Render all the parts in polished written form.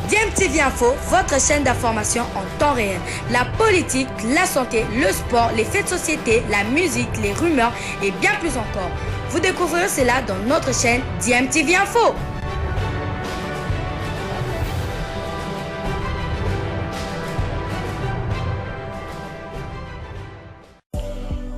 DMTV Info, votre chaîne d'information en temps réel. La politique, la santé, le sport, les faits de société, la musique, les rumeurs et bien plus encore. Vous découvrirez cela dans notre chaîne DMTV Info.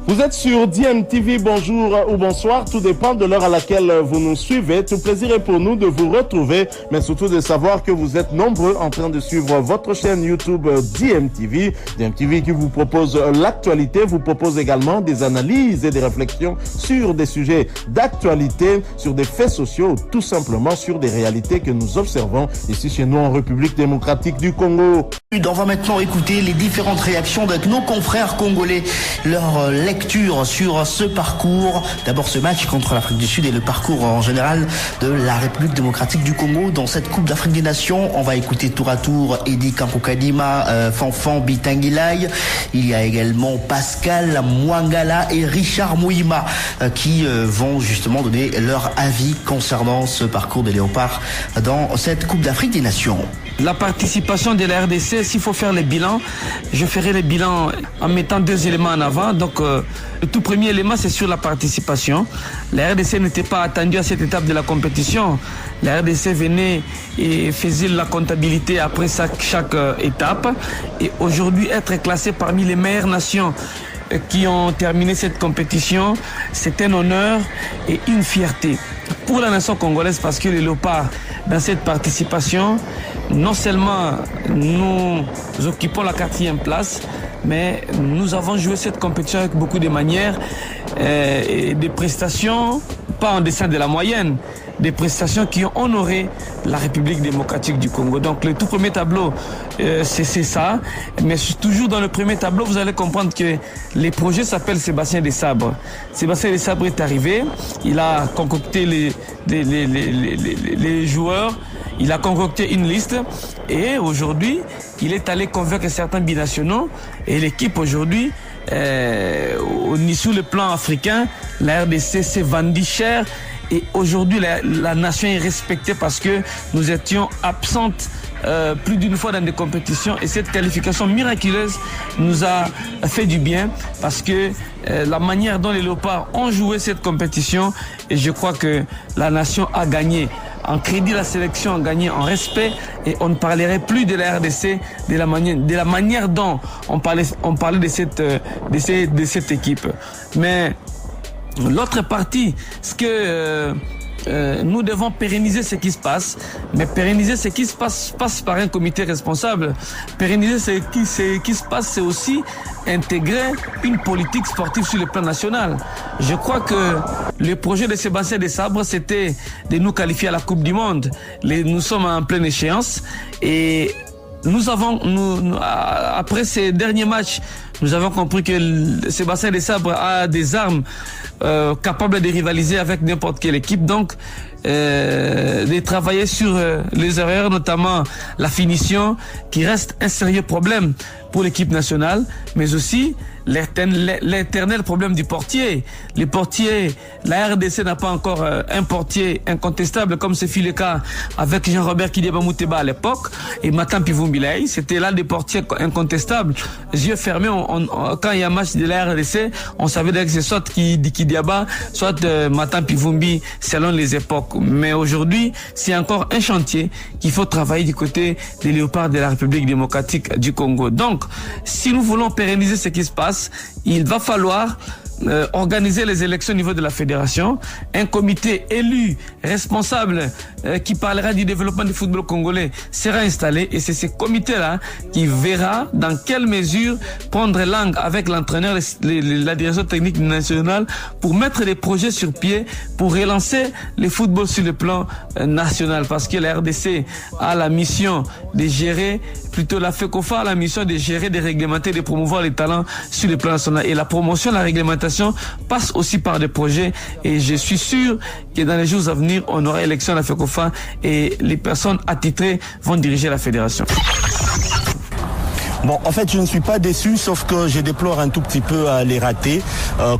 Vous êtes sur DMTV, bonjour ou bonsoir, tout dépend de l'heure à laquelle vous nous suivez. Tout plaisir est pour nous de vous retrouver, mais surtout de savoir que vous êtes nombreux en train de suivre votre chaîne YouTube DMTV. DMTV qui vous propose l'actualité, vous propose également des analyses et des réflexions sur des sujets d'actualité, sur des faits sociaux, tout simplement sur des réalités que nous observons ici chez nous en République démocratique du Congo. On va maintenant écouter les différentes réactions de nos confrères congolais, leur lecture sur ce parcours. D'abord ce match contre l'Afrique du Sud et le parcours en général de la République démocratique du Congo dans cette Coupe d'Afrique des Nations. On va écouter tour à tour Edi Kampokadima, Fanfan Bitangilai. Il y a également Pascal Mwangala et Richard Mouima qui vont justement donner leur avis concernant ce parcours des Léopards dans cette Coupe d'Afrique des Nations. La participation de la RDC, s'il faut faire les bilans, je ferai les bilans en mettant deux éléments en avant. Donc, le tout premier élément, c'est sur la participation. La RDC n'était pas attendue à cette étape de la compétition. La RDC venait et faisait la comptabilité après chaque étape. Et aujourd'hui, être classé parmi les meilleures nations qui ont terminé cette compétition, c'est un honneur et une fierté pour la nation congolaise, parce que les Léopards, dans cette participation, non seulement nous occupons la 4e place, mais nous avons joué cette compétition avec beaucoup de manières et des prestations pas en deçà de la moyenne, des prestations qui ont honoré la République démocratique du Congo. Donc le tout premier tableau, c'est ça. Mais toujours dans le premier tableau, vous allez comprendre que les projets s'appellent Sébastien Desabre. Sébastien Desabre est arrivé, il a concocté les joueurs, il a concocté une liste et aujourd'hui, il est allé convaincre certains binationaux et l'équipe aujourd'hui, sur le plan africain, la RDC s'est vendue cher. Et aujourd'hui, la nation est respectée parce que nous étions absentes plus d'une fois dans des compétitions. Et cette qualification miraculeuse nous a fait du bien parce que la manière dont les Léopards ont joué cette compétition, et je crois que la nation a gagné. En crédit, la sélection a gagné en respect et on ne parlerait plus de la RDC de la manière dont on parlait de cette équipe. Mais l'autre partie, c'est que nous devons pérenniser ce qui se passe, mais pérenniser ce qui se passe par un comité responsable. Pérenniser ce qui se passe, c'est aussi intégrer une politique sportive sur le plan national. Je crois que le projet de Sébastien Desabre, c'était de nous qualifier à la Coupe du Monde. Nous sommes en pleine échéance et après ces derniers matchs, nous avons compris que Sébastien Desabre a des armes capables de rivaliser avec n'importe quelle équipe. Donc, de travailler sur les erreurs, notamment la finition, qui reste un sérieux problème pour l'équipe nationale, mais aussi l'éternel problème du portier. Les portiers, la RDC n'a pas encore un portier incontestable comme ce fut le cas avec Jean-Robert Kidiaba Mouteba à l'époque et Matam Pivumbilei. C'était là des portiers incontestables. Yeux fermés, quand il y a un match de la RDC, on savait que c'est soit Kidiaba, soit Matam Pivumbi selon les époques. Mais aujourd'hui, c'est encore un chantier qu'il faut travailler du côté des Léopards de la République démocratique du Congo. Donc, si nous voulons pérenniser ce qui se passe, il va falloir organiser les élections au niveau de la fédération, un comité élu, responsable, qui parlera du développement du football congolais sera installé et c'est ce comité-là qui verra dans quelle mesure prendre langue avec l'entraîneur, la direction technique nationale pour mettre des projets sur pied pour relancer le football sur le plan national, parce que la RDC a la mission de gérer, plutôt la FECOFA a la mission de gérer, de réglementer, de promouvoir les talents sur le plan national et la promotion, la réglementation passe aussi par des projets et je suis sûr que dans les jours à venir, on aura élection à la FECOFA et les personnes attitrées vont diriger la fédération. Bon, en fait, je ne suis pas déçu, sauf que je déplore un tout petit peu les ratés.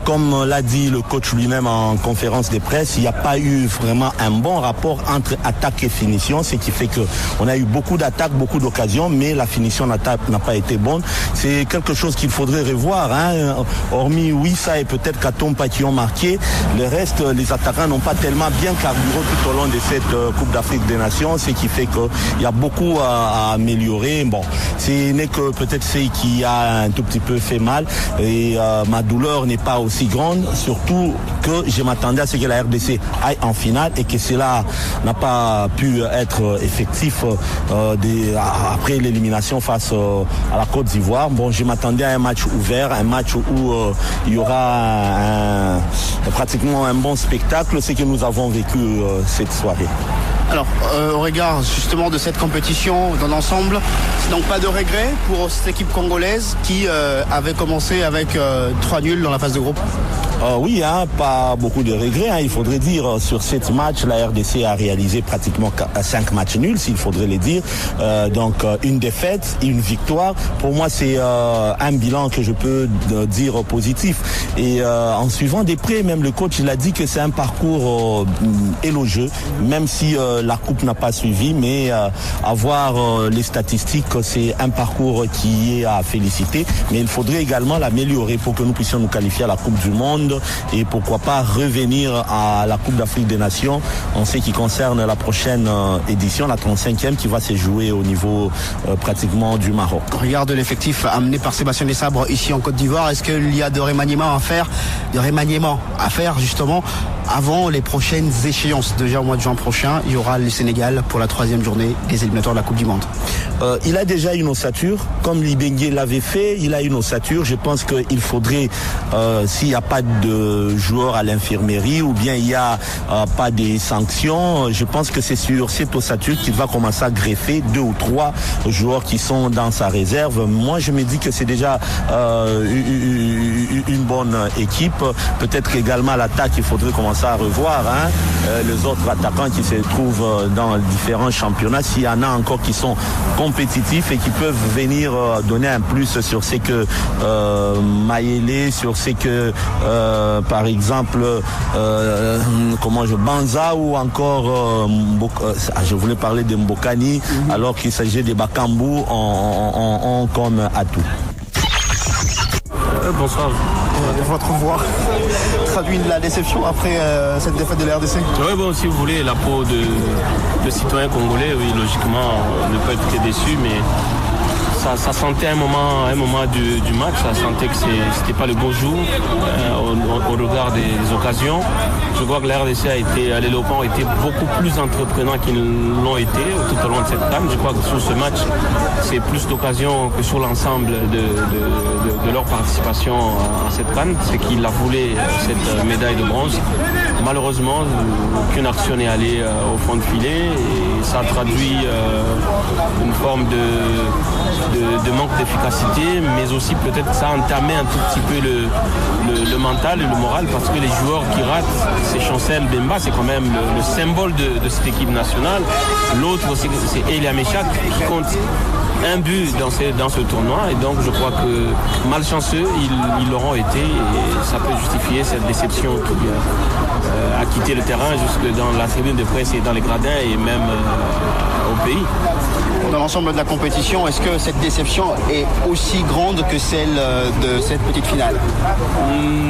Comme l'a dit le coach lui-même en conférence de presse, il n'y a pas eu vraiment un bon rapport entre attaque et finition, ce qui fait que on a eu beaucoup d'attaques, beaucoup d'occasions, mais la finition n'a pas été bonne. C'est quelque chose qu'il faudrait revoir, hein. Hormis Wissa et peut-être Katompa qui ont marqué, le reste, les attaquants n'ont pas tellement bien carburé tout au long de cette Coupe d'Afrique des Nations, ce qui fait qu'il y a beaucoup à améliorer. Bon, ce n'est que peut-être ce qui a un tout petit peu fait mal et ma douleur n'est pas aussi grande, surtout que je m'attendais à ce que la RDC aille en finale et que cela n'a pas pu être effectif après l'élimination face à la Côte d'Ivoire. Bon, je m'attendais à un match ouvert, un match où il y aura pratiquement un bon spectacle, ce que nous avons vécu cette soirée. Alors, au regard justement de cette compétition dans l'ensemble, c'est donc pas de regret pour cette équipe congolaise qui avait commencé avec 3 nuls dans la phase de groupe? Oui, hein, pas beaucoup de regrets. Hein. Il faudrait dire, sur 7 matchs, la RDC a réalisé pratiquement 5 matchs nuls, s'il faudrait les dire. Donc, une défaite, une victoire. Pour moi, c'est un bilan que je peux dire positif. Et en suivant des près, même le coach, il a dit que c'est un parcours élogieux, même si la coupe n'a pas suivi. Mais avoir les statistiques, c'est un parcours qui est à féliciter. Mais il faudrait également l'améliorer pour que nous puissions nous qualifier à la Coupe du Monde. Et pourquoi pas revenir à la Coupe d'Afrique des Nations en ce qui concerne la prochaine édition, la 35e, qui va se jouer au niveau pratiquement du Maroc. Regarde l'effectif amené par Sébastien Desabre ici en Côte d'Ivoire. Est-ce qu'il y a de remaniements à faire justement avant les prochaines échéances? Déjà au mois de juin prochain, il y aura le Sénégal pour la 3e journée des éliminatoires de la Coupe du Monde. Il a déjà une ossature, comme Libengue l'avait fait, il a une ossature. Je pense qu'il faudrait, s'il n'y a pas de joueurs à l'infirmerie ou bien il n'y a pas des sanctions, je pense que c'est sur cette ossature qu'il va commencer à greffer 2 ou 3 joueurs qui sont dans sa réserve. Moi, je me dis que c'est déjà une bonne équipe. Peut-être qu'également à l'attaque, il faudrait commencer à revoir les autres attaquants qui se trouvent dans différents championnats. S'il y en a encore qui sont compétitifs et qui peuvent venir donner un plus sur ce que Mayele, sur ce que par exemple Banza ou encore je voulais parler de Mbokani alors qu'il s'agit de Bakambu en comme atout. Bonsoir. Votre voix traduit la déception après cette défaite de la RDC? Oui, bon, si vous voulez, la peau de citoyen congolais, oui, logiquement, ne pas être déçu, mais ça sentait un moment du match, ça sentait que c'était pas le beau jour au regard des occasions. Je crois que la RDC à l'éloquent été beaucoup plus entreprenant qu'ils l'ont été tout au long de cette CAN. Je crois que sur ce match, c'est plus d'occasions que sur l'ensemble de leur participation à cette CAN. C'est qu'ils a voulu cette médaille de bronze. Malheureusement, aucune action n'est allée au fond de filet et ça traduit une forme de manque d'efficacité, mais aussi peut-être ça a entamé un tout petit peu le mental et le moral parce que les joueurs qui ratent, c'est Chancel Bemba, c'est quand même le symbole de cette équipe nationale. L'autre, c'est Elia Meshak qui compte un but dans ce tournoi et donc je crois que malchanceux ils l'auront été et ça peut justifier cette déception qui a quitté le terrain jusque dans la tribune de presse et dans les gradins et même au pays. Dans l'ensemble de la compétition, est-ce que cette déception est aussi grande que celle de cette petite finale?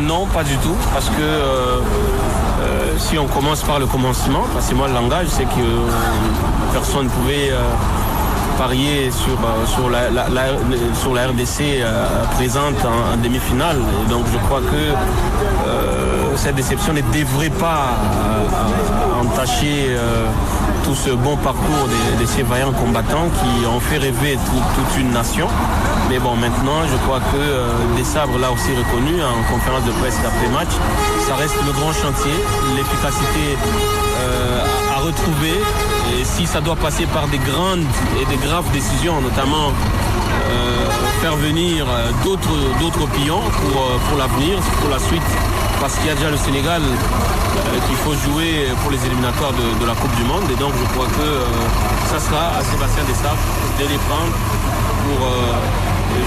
Non, pas du tout, parce que si on commence par le commencement, passez-moi le langage, c'est que personne ne pouvait parier sur la RDC présente en demi-finale. Et donc je crois que cette déception ne devrait pas entacher tout ce bon parcours de ces vaillants combattants qui ont fait rêver toute une nation. Mais bon, maintenant, je crois que Desabre l'a aussi reconnu en conférence de presse d'après-match. Ça reste le grand chantier, l'efficacité à retrouver. Et si ça doit passer par des grandes et des graves décisions, notamment faire venir d'autres pions pour l'avenir, pour la suite, parce qu'il y a déjà le Sénégal qu'il faut jouer pour les éliminatoires de la Coupe du Monde. Et donc je crois que ça sera à Sébastien Desabre de les prendre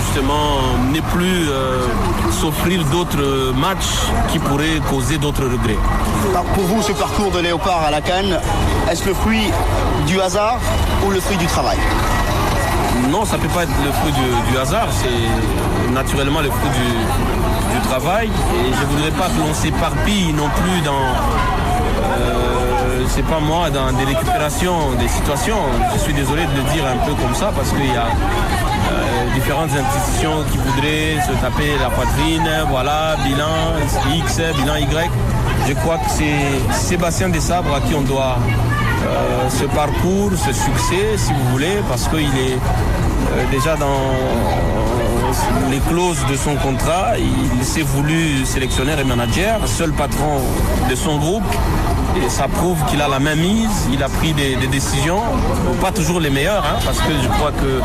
justement ne plus s'offrir d'autres matchs qui pourraient causer d'autres regrets. Alors pour vous, ce parcours de Léopard à la CAN, est-ce le fruit du hasard ou le fruit du travail? Non, ça ne peut pas être le fruit du hasard, c'est naturellement le fruit du travail. Et je ne voudrais pas que l'on s'éparpille non plus dans, c'est pas moi, dans des récupérations des situations. Je suis désolé de le dire un peu comme ça parce qu'il y a différentes institutions qui voudraient se taper la poitrine, voilà, bilan X, bilan Y. Je crois que c'est Sébastien Desabre à qui on doit ce parcours, ce succès, si vous voulez, parce qu'il est déjà dans les clauses de son contrat, il s'est voulu sélectionneur et manager, seul patron de son groupe. Et ça prouve qu'il a la main mise, il a pris des décisions, pas toujours les meilleures, hein, parce que je crois que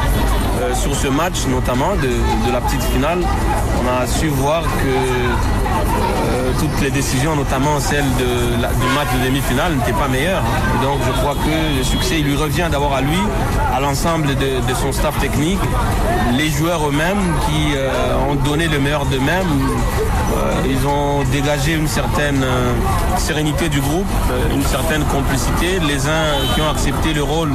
sur ce match, notamment de la petite finale, on a su voir que toutes les décisions, notamment celle du match de demi-finale, n'étaient pas meilleures. Et donc je crois que le succès, il lui revient d'abord à lui, à l'ensemble de son staff technique, les joueurs eux-mêmes qui ont donné le meilleur d'eux-mêmes. Ils ont dégagé une certaine sérénité du groupe, une certaine complicité. Les uns qui ont accepté le rôle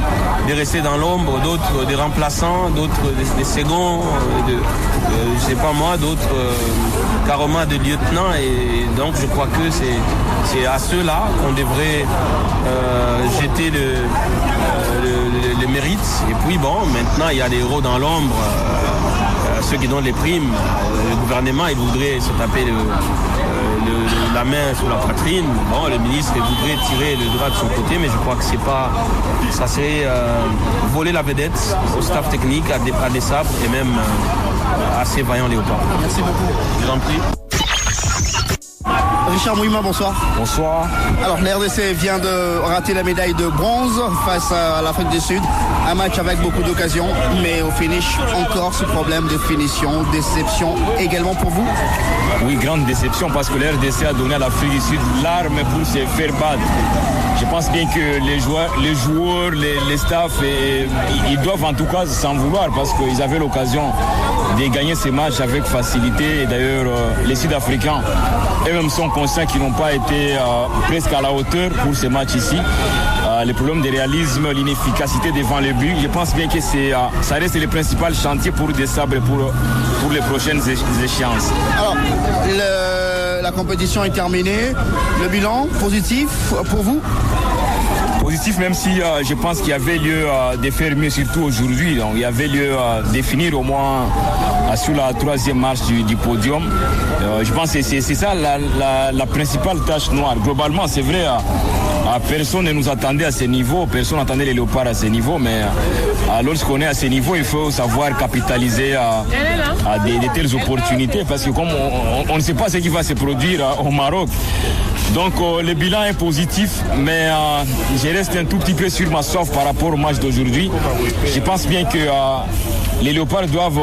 de rester dans l'ombre, d'autres des remplaçants, d'autres des seconds, je sais pas moi, d'autres carrément des lieutenants. Et donc je crois que c'est à ceux-là qu'on devrait jeter les mérites. Et puis bon, maintenant il y a des héros dans l'ombre. Ceux qui donnent les primes, le gouvernement, il voudrait se taper la main sur la poitrine. Bon, le ministre voudrait tirer le droit de son côté, mais je crois que c'est pas, ça serait voler la vedette au staff technique, à des sabres et même à ces vaillants léopards. Merci beaucoup. Je vous en prie. Richard Mouima, bonsoir. Bonsoir. Alors la RDC vient de rater la médaille de bronze face à l'Afrique du Sud. Un match avec beaucoup d'occasions, mais au finish, encore ce problème de finition, déception également pour vous? Oui, grande déception parce que la RDC a donné à l'Afrique du Sud l'arme pour se faire battre. Je pense bien que les joueurs, les staffs, ils doivent en tout cas s'en vouloir parce qu'ils avaient l'occasion de gagner ces matchs avec facilité. Et d'ailleurs, les Sud-Africains eux-mêmes sont conscients qu'ils n'ont pas été presque à la hauteur pour ces matchs ici. Les problèmes de réalisme, l'inefficacité devant le but, je pense bien que ça reste le principal chantier pour des sabres pour les prochaines échéances. Alors, la compétition est terminée. Le bilan positif pour vous? Positif, même si je pense qu'il y avait lieu de faire mieux, surtout aujourd'hui. Donc, il y avait lieu de finir au moins sur la troisième marche du podium. Je pense que c'est ça la principale tâche noire. Globalement, c'est vrai, personne ne nous attendait à ce niveau, personne n'attendait les léopards à ce niveau, mais lorsqu'on est à ce niveau, il faut savoir capitaliser à de telles opportunités, parce que comme on ne sait pas ce qui va se produire au Maroc. Donc le bilan est positif, mais je reste un tout petit peu sur ma soif par rapport au match d'aujourd'hui. Je pense bien que les léopards doivent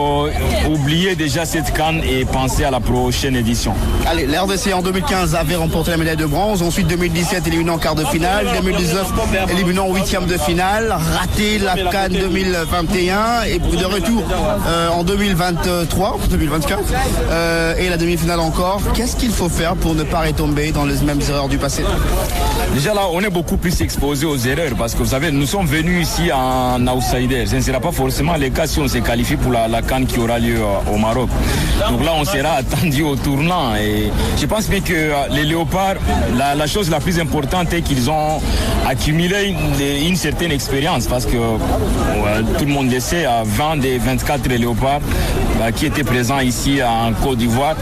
oublier déjà cette CAN et penser à la prochaine édition. Allez, la RDC en 2015 avait remporté la médaille de bronze, ensuite 2017 éliminant en quart de finale, 2019 éliminant en huitième de finale, raté la CAN 2021 et de retour en 2024 et la demi-finale encore. Qu'est-ce qu'il faut faire pour ne pas retomber dans les mêmes erreurs du passé? Déjà là, on est beaucoup plus exposé aux erreurs parce que vous savez, nous sommes venus ici en outsider. Ce ne sera pas forcément le cas si on se qualifie pour la CAN qui aura lieu au Maroc. Donc là, on sera attendu au tournant. Et je pense bien que les léopards, la chose la plus importante est qu'ils ont accumulé une certaine expérience parce que tout le monde le sait, 20 des 24 léopards qui étaient présents ici en Côte d'Ivoire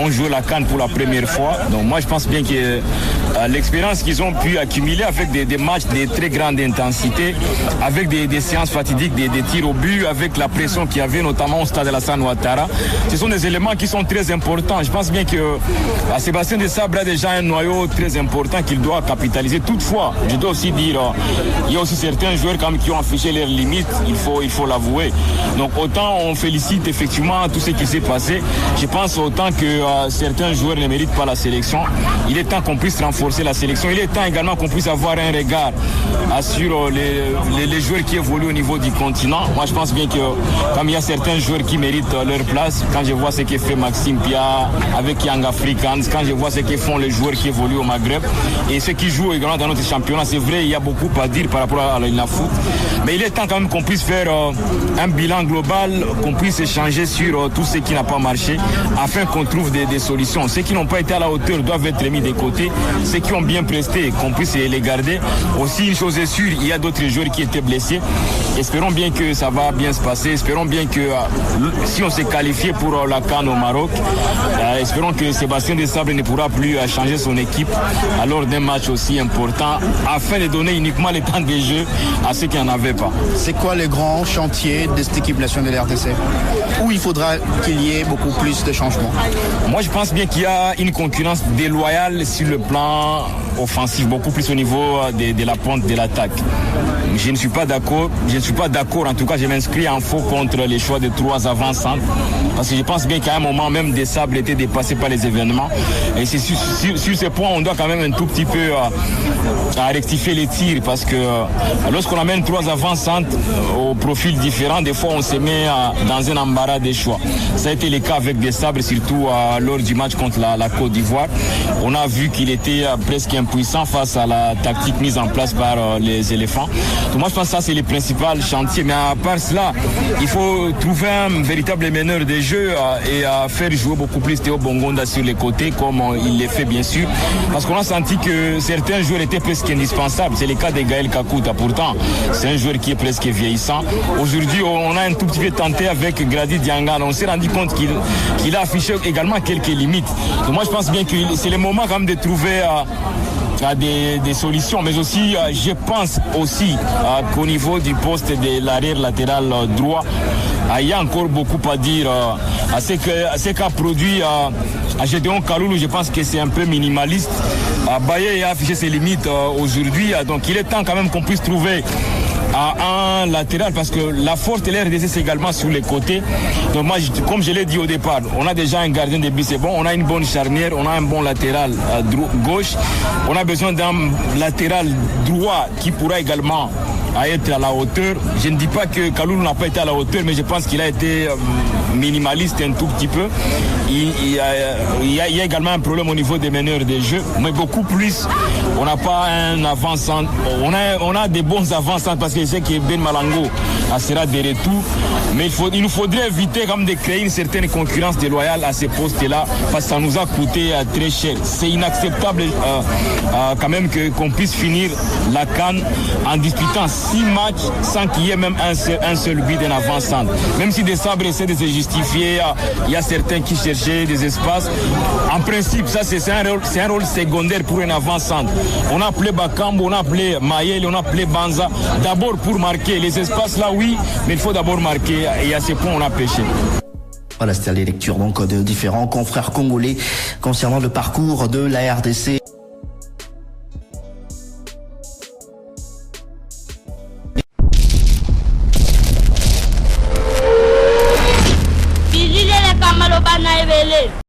ont joué la CAN pour la première fois. Donc moi, je pense bien que l'expérience qu'ils ont pu accumuler avec des matchs de très grande intensité, avec des séances fatidiques, des tirs au but, avec la pression qu'il y avait notamment au stade Alassane Ouattara, ce sont des éléments qui sont très importants. Je pense bien que Sébastien Desabre a déjà un noyau très important qu'il doit capitaliser. Toutefois, je dois aussi dire, il y a aussi certains joueurs quand même qui ont affiché leurs limites, il faut l'avouer. Donc autant on félicite effectivement tout ce qui s'est passé, je pense autant que certains joueurs ne méritent pas la sélection. Il est temps qu'on puisse renforcer pousser la sélection. Il est temps également qu'on puisse avoir un regard sur les joueurs qui évoluent au niveau du continent. Moi, je pense bien que comme il y a certains joueurs qui méritent leur place, quand je vois ce que fait Maxime Pia avec Young Africans, quand je vois ce que font les joueurs qui évoluent au Maghreb et ceux qui jouent également dans notre championnat, c'est vrai, il y a beaucoup à dire par rapport à la foot. Mais il est temps quand même qu'on puisse faire un bilan global, qu'on puisse échanger sur tout ce qui n'a pas marché afin qu'on trouve des solutions. Ceux qui n'ont pas été à la hauteur doivent être mis de côté. Ceux qui ont bien presté, qu'on puisse les garder. Aussi, une chose est sûre, il y a d'autres joueurs qui étaient blessés. Espérons bien que ça va bien se passer. Espérons bien que si on s'est qualifié pour la CAN au Maroc, espérons que Sébastien Desabre ne pourra plus changer son équipe lors d'un match aussi important afin de donner uniquement le temps de jeu à ceux qui n'en avaient pas. C'est quoi les grands chantiers de cette équipe nationale de l'RDC où il faudra qu'il y ait beaucoup plus de changements? Moi, je pense bien qu'il y a une concurrence déloyale sur le plan offensif, beaucoup plus au niveau de la pointe de l'attaque. Je ne suis pas d'accord. En tout cas, je m'inscris en faux contre les choix de 3 avant-centres. Parce que je pense bien qu'à un moment, même Desabre était dépassé par les événements. Et c'est sur ce point, on doit quand même un tout petit peu à rectifier les tirs. Parce que lorsqu'on amène 3 avant-centres au profil différent, des fois, on se met dans un embarras des choix. Ça a été le cas avec Desabre, surtout lors du match contre la Côte d'Ivoire. On a vu qu'il était presque impuissant face à la tactique mise en place par les éléphants. Donc moi, je pense que ça, c'est le principal chantier. Mais à part cela, il faut trouver un véritable meneur de jeu et faire jouer beaucoup plus Théo Bongonda sur les côtés, comme il le fait, bien sûr. Parce qu'on a senti que certains joueurs étaient presque indispensables. C'est le cas de Gaël Kakuta. Pourtant, c'est un joueur qui est presque vieillissant. Aujourd'hui, on a un tout petit peu tenté avec Grady Dianga. On s'est rendu compte qu'il a affiché également quelques limites. Donc moi, je pense bien que c'est le moment quand même de trouver des solutions, mais aussi je pense aussi qu'au niveau du poste de l'arrière latéral droit, il y a encore beaucoup à dire à ce qu'a produit à Gédéon Kaloulou. Je pense que c'est un peu minimaliste. Baye a affiché ses limites aujourd'hui, donc il est temps quand même qu'on puisse trouver un latéral, parce que la force de l'RDC c'est également sur les côtés. Donc moi, comme je l'ai dit au départ, on a déjà un gardien de but, c'est bon, on a une bonne charnière, on a un bon latéral gauche, on a besoin d'un latéral droit qui pourra également être à la hauteur. Je ne dis pas que Kaloulou n'a pas été à la hauteur, mais je pense qu'il a été minimaliste un tout petit peu. Il y a également un problème au niveau des meneurs de jeu, mais beaucoup plus. On n'a pas un avant-centre. On a des bons avant-centres parce que je sais que Ben Malango sera de retour. Mais il nous faudrait éviter comme de créer une certaine concurrence déloyale à ces postes-là, parce que ça nous a coûté très cher. C'est inacceptable quand même qu'on puisse finir la CAN en disputant 6 matchs sans qu'il y ait même un seul but d'un avant-centre. Même si Desabre essaie de se justifier, il y a certains qui cherchaient des espaces. En principe, ça c'est un rôle secondaire pour un avant-centre. On a appelé Bakambo, on a appelé Mayel, on a appelé Banza. D'abord pour marquer les espaces là, oui, mais il faut d'abord marquer. Et à ce point, on a pêché. Voilà, c'était les lectures donc de différents confrères congolais concernant le parcours de la RDC.